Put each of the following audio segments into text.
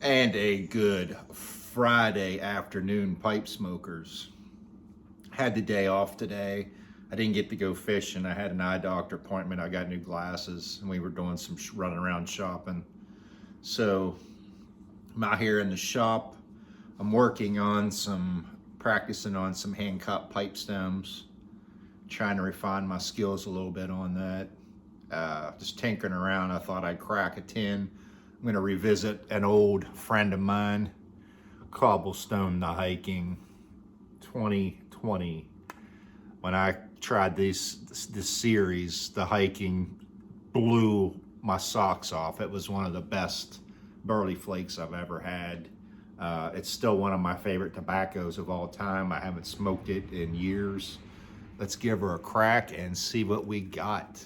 And a good Friday afternoon, pipe smokers. Had the day off today. I didn't get to go fishing. I had an eye doctor appointment. I got new glasses and we were doing some running around shopping. So I'm out here in the shop. I'm practicing on some hand cut pipe stems, trying to refine my skills a little bit on that. Just tinkering around. I thought I'd crack a tin. I'm going to revisit an old friend of mine, Cobblestone The Hiking 2020. When I tried this series, The Hiking blew my socks off. It was one of the best burley flakes I've ever had. It's still one of my favorite tobaccos of all time. I haven't smoked it in years. Let's give her a crack and see what we got.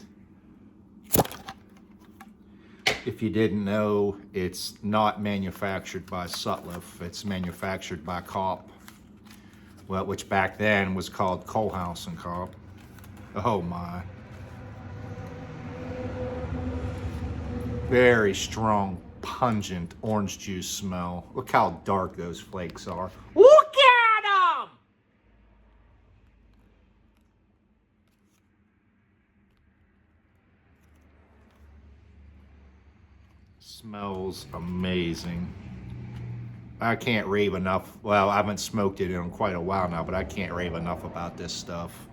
If you didn't know, it's not manufactured by Sutliff. It's manufactured by Kopp, well, which back then was called Coalhouse and Kopp. Oh my. Very strong, pungent orange juice smell. Look how dark those flakes are. Look at them! Smells amazing. I can't rave enough. Well, I haven't smoked it in quite a while now, but I can't rave enough about this stuff.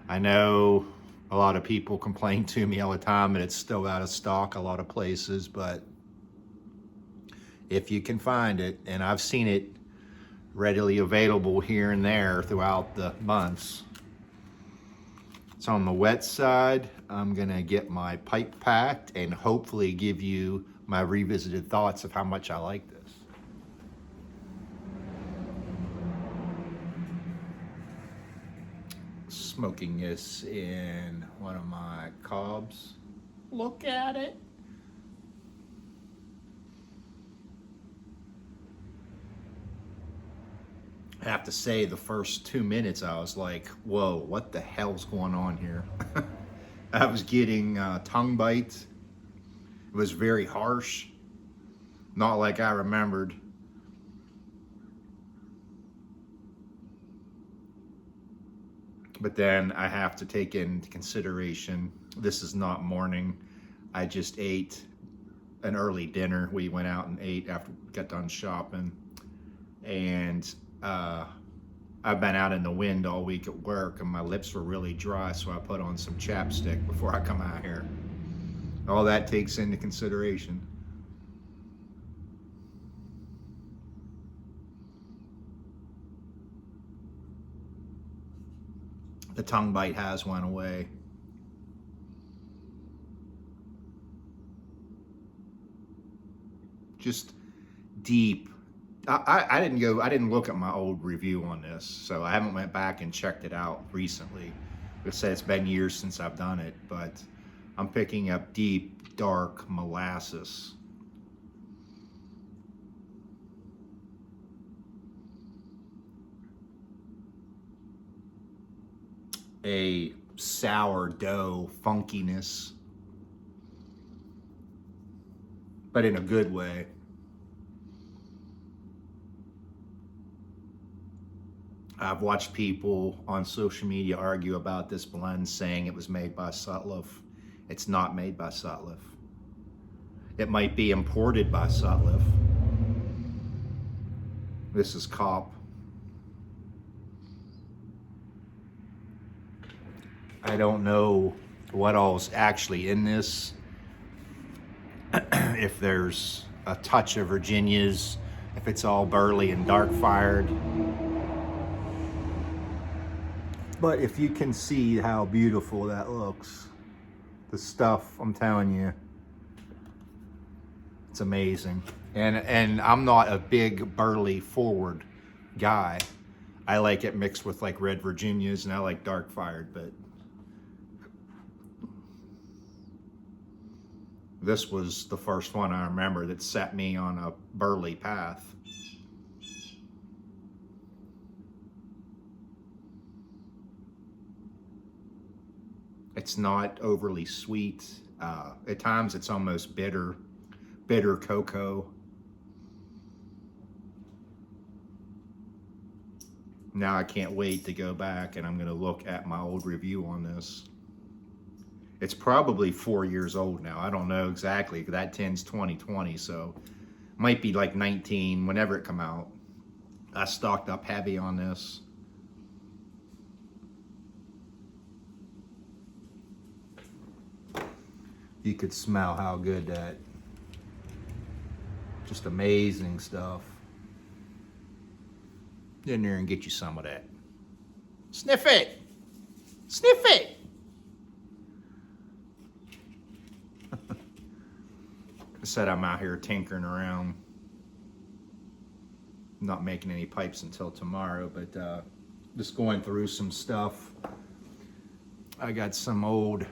I know a lot of people complain to me all the time and it's still out of stock a lot of places, but if you can find it, and I've seen it readily available here and there throughout the months. It's on the wet side. I'm gonna get my pipe packed and hopefully give you my revisited thoughts of how much I like this. Smoking this in one of my cobs. Look at it. I have to say, the first 2 minutes I was like, whoa, what the hell's going on here? I was getting tongue bites. It was very harsh, not like I remembered. But then I have to take into consideration, this is not morning. I just ate an early dinner. We went out and ate after we got done shopping. And I've been out in the wind all week at work and my lips were really dry, so I put on some chapstick before I come out here. All that takes into consideration. The tongue bite has went away. Just deep. I didn't look at my old review on this, so I haven't went back and checked it out recently. Let's say it's been years since I've done it, but I'm picking up deep, dark molasses. A sourdough funkiness, but in a good way. I've watched people on social media argue about this blend, saying it was made by Sutliff. It's not made by Sutliff. It might be imported by Sutliff. This is Kopp. I don't know what all's actually in this. If there's a touch of Virginia's, if it's all burley and dark fired. But if you can see how beautiful that looks, the stuff, I'm telling you, it's amazing. And I'm not a big burley forward guy. I like it mixed with like red Virginias, and I like dark fired, but this was the first one I remember that set me on a burley path. It's not overly sweet. At times it's almost bitter cocoa. Now I can't wait to go back and I'm going to look at my old review on this. It's probably 4 years old now. I don't know exactly. That tin's 2020, so might be like 19 whenever it come out. I stocked up heavy on this. You could smell how good that, just amazing stuff. Get in there and get you some of that. Sniff it! Sniff it! I said I'm out here tinkering around. Not making any pipes until tomorrow, but just going through some stuff. I got some old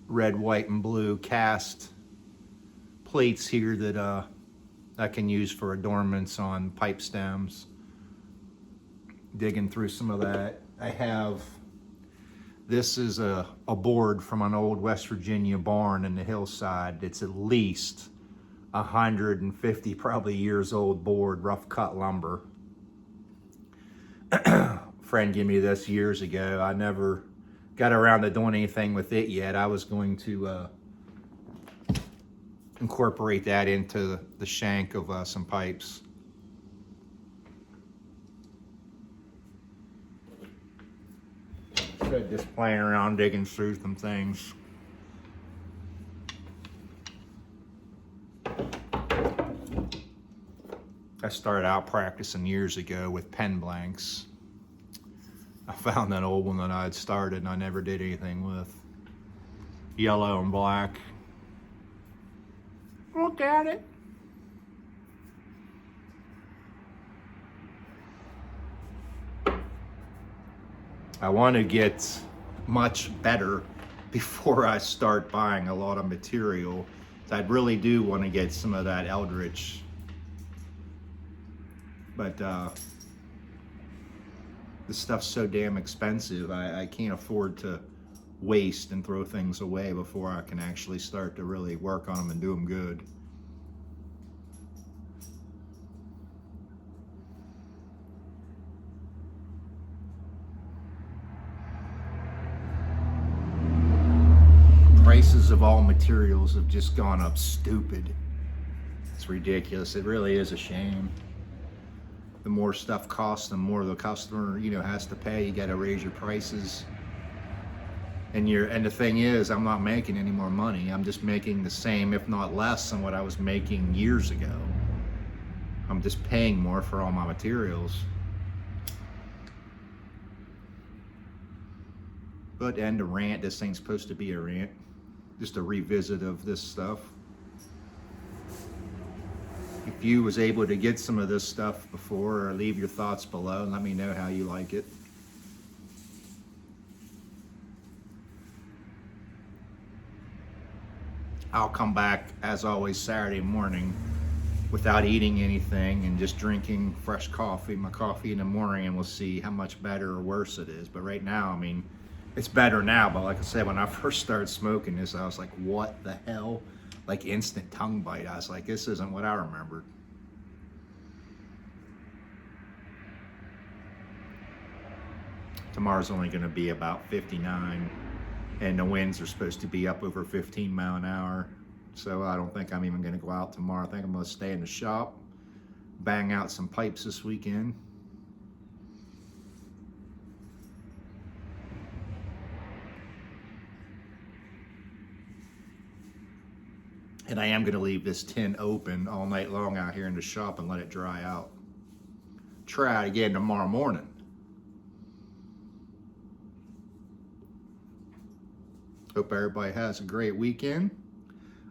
red, white, and blue cast plates here that I can use for adornments on pipe stems. Digging through some of that. I have, this is a board from an old West Virginia barn in the hillside. It's at least 150 probably years old board, rough cut lumber. Friend gave me this years ago. I never got around to doing anything with it yet. I was going to incorporate that into the shank of some pipes. So just playing around digging through some things. I started out practicing years ago with pen blanks. I found that old one that I had started and I never did anything with. Yellow and black. Look at it. I want to get much better before I start buying a lot of material. So I really do want to get some of that Eldritch. But this stuff's so damn expensive, I can't afford to waste and throw things away before I can actually start to really work on them and do them good. Prices of all materials have just gone up stupid. It's ridiculous. It really is a shame. The more stuff costs, the more the customer, has to pay. You got to raise your prices. And the thing is, I'm not making any more money. I'm just making the same, if not less, than what I was making years ago. I'm just paying more for all my materials. But end a rant. This thing's supposed to be a rant. Just a revisit of this stuff. If you was able to get some of this stuff before, or leave your thoughts below and let me know how you like it. I'll come back, as always, Saturday morning without eating anything and just drinking fresh coffee, my coffee in the morning, and we'll see how much better or worse it is. But right now, I mean, it's better now, but like I said, when I first started smoking this, I was like, what the hell? Like instant tongue bite. I was like, this isn't what I remembered. Tomorrow's only going to be about 59, and the winds are supposed to be up over 15 miles an hour. So I don't think I'm even going to go out tomorrow. I think I'm going to stay in the shop, bang out some pipes this weekend. And I am going to leave this tin open all night long out here in the shop and let it dry out. Try it again tomorrow morning. Hope everybody has a great weekend.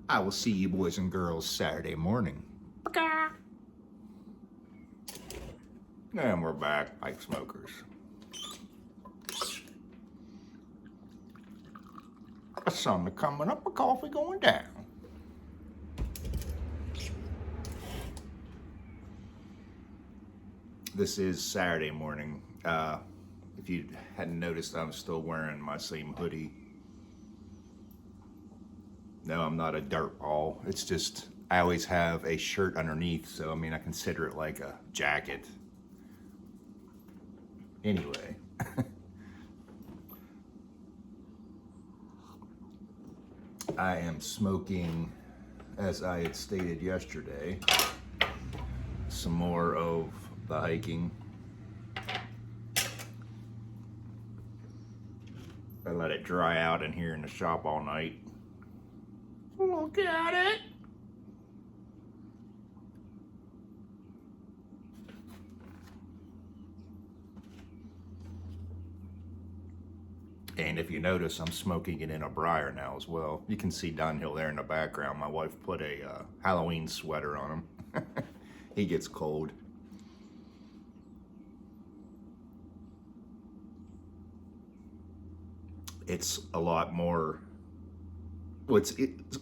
I will see you boys and girls Saturday morning. And we're back, pipe smokers. A sun coming up, a coffee going down. This is Saturday morning. If you hadn't noticed, I'm still wearing my same hoodie. No, I'm not a dirtball. It's just, I always have a shirt underneath, so I mean, I consider it like a jacket. Anyway, I am smoking, as I had stated yesterday, some more of the hiking. I let it dry out in here in the shop all night. Look at it! And if you notice, I'm smoking it in a briar now as well. You can see Dunhill there in the background. My wife put a Halloween sweater on him. He gets cold. It's a lot more, well, it's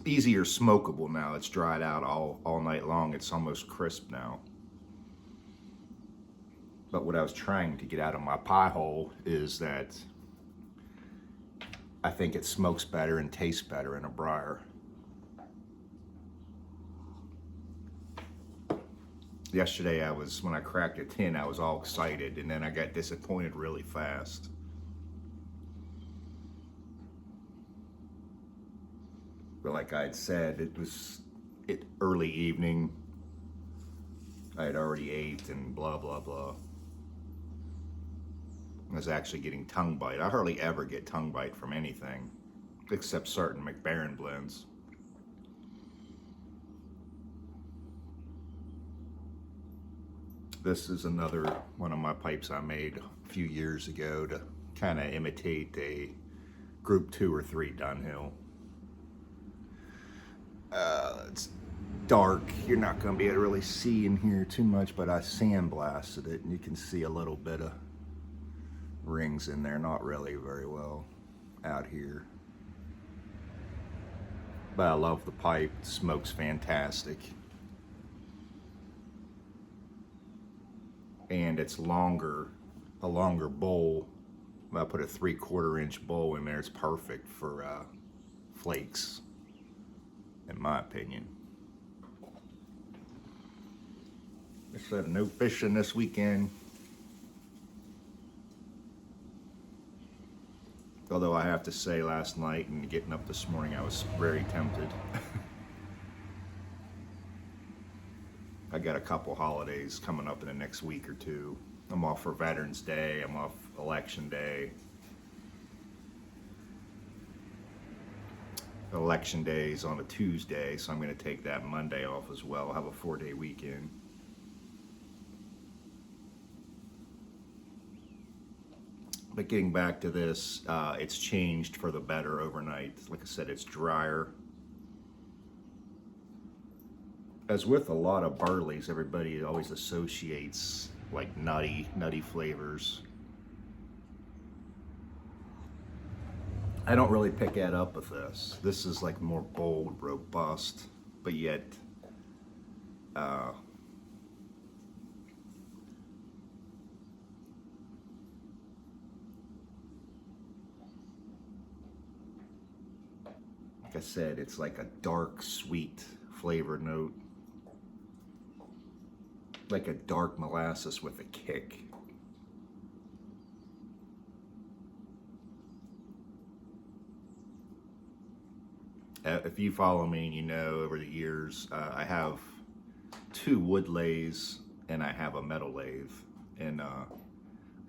easier smokable now. It's dried out all night long. It's almost crisp now. But what I was trying to get out of my pie hole is that I think it smokes better and tastes better in a briar. Yesterday when I cracked a tin, I was all excited, and then I got disappointed really fast. But like I had said, it was early evening. I had already ate and blah, blah, blah. I was actually getting tongue bite. I hardly ever get tongue bite from anything, except certain McBaron blends. This is another one of my pipes I made a few years ago to kind of imitate a Group 2 or 3 Dunhill. It's dark. You're not going to be able to really see in here too much, but I sandblasted it, and you can see a little bit of rings in there. Not really very well out here. But I love the pipe. It smokes fantastic. And it's longer, a longer bowl. I put a 3/4 inch bowl in there. It's perfect for flakes, in my opinion. I said no fishing this weekend. Although I have to say, last night and getting up this morning, I was very tempted. I got a couple holidays coming up in the next week or two. I'm off for Veterans Day. I'm off Election Day. Election Day is on a Tuesday, so I'm going to take that Monday off as well. I'll have a 4-day weekend. But getting back to this, it's changed for the better overnight. Like I said, it's drier. As with a lot of barleys, everybody always associates like nutty flavors. I don't really pick that up with this. This is like more bold, robust, but yet like I said, it's like a dark, sweet flavor note. Like a dark molasses with a kick. If you follow me and you know over the years, I have 2 wood lathes and I have a metal lathe. And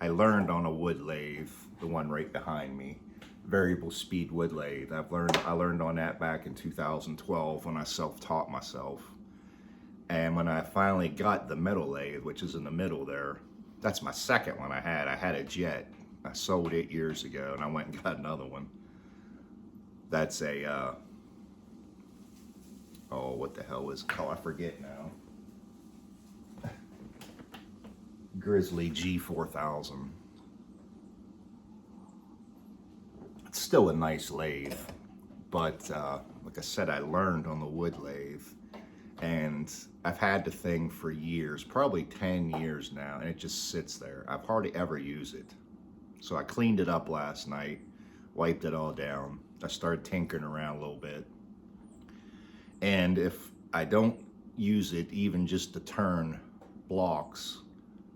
I learned on a wood lathe, the one right behind me, variable speed wood lathe. I learned on that back in 2012 when I self-taught myself. And when I finally got the metal lathe, which is in the middle there, that's my second one I had. I had a Jet. I sold it years ago, and I went and got another one. That's a, oh, what the hell is it called? I forget now. Grizzly G4000. It's still a nice lathe, but like I said, I learned on the wood lathe. And I've had the thing for years, probably 10 years now, and it just sits there. I've hardly ever used it. So I cleaned it up last night, wiped it all down. I started tinkering around a little bit. And if I don't use it even just to turn blocks,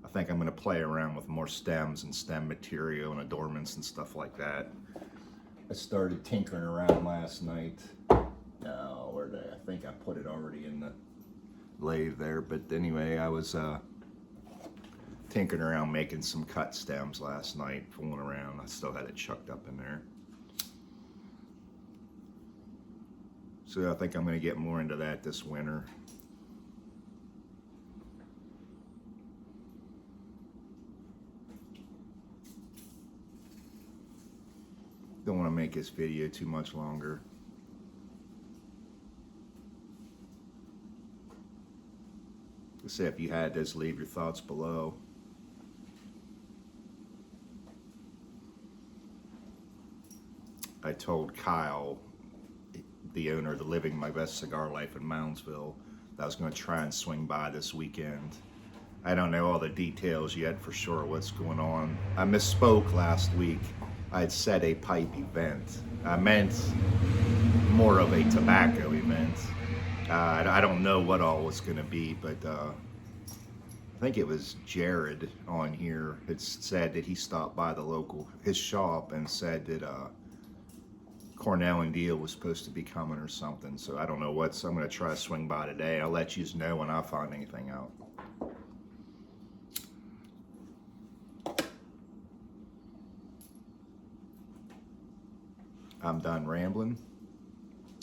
I think I'm going to play around with more stems and stem material and adornments and stuff like that. I started tinkering around last night. Where did I think I put it already in the lathe there, but anyway, I was tinkering around making some cut stems last night, fooling around. I still had it chucked up in there. So I think I'm going to get more into that this winter. Don't want to make this video too much longer. Let's say if you had this, leave your thoughts below. I told Kyle, the owner of the Living My Best Cigar Life in Moundsville, that I was going to try and swing by this weekend. I don't know all the details yet for sure what's going on. I misspoke last week. I had said a pipe event. I meant more of a tobacco event. I don't know what all it's going to be, but I think it was Jared on here. It said that he stopped by his shop and said that Cornell and Deal was supposed to be coming or something. So I don't know so I'm going to try to swing by today. I'll let you know when I find anything out. I'm done rambling.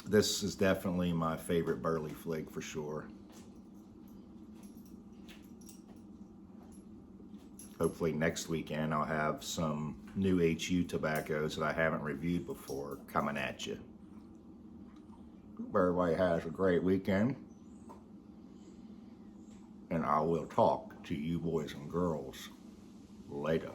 This is definitely my favorite burley flig for sure. Hopefully next weekend I'll have some new HU tobaccos that I haven't reviewed before coming at you. Hope everybody has a great weekend. And I will talk to you boys and girls later.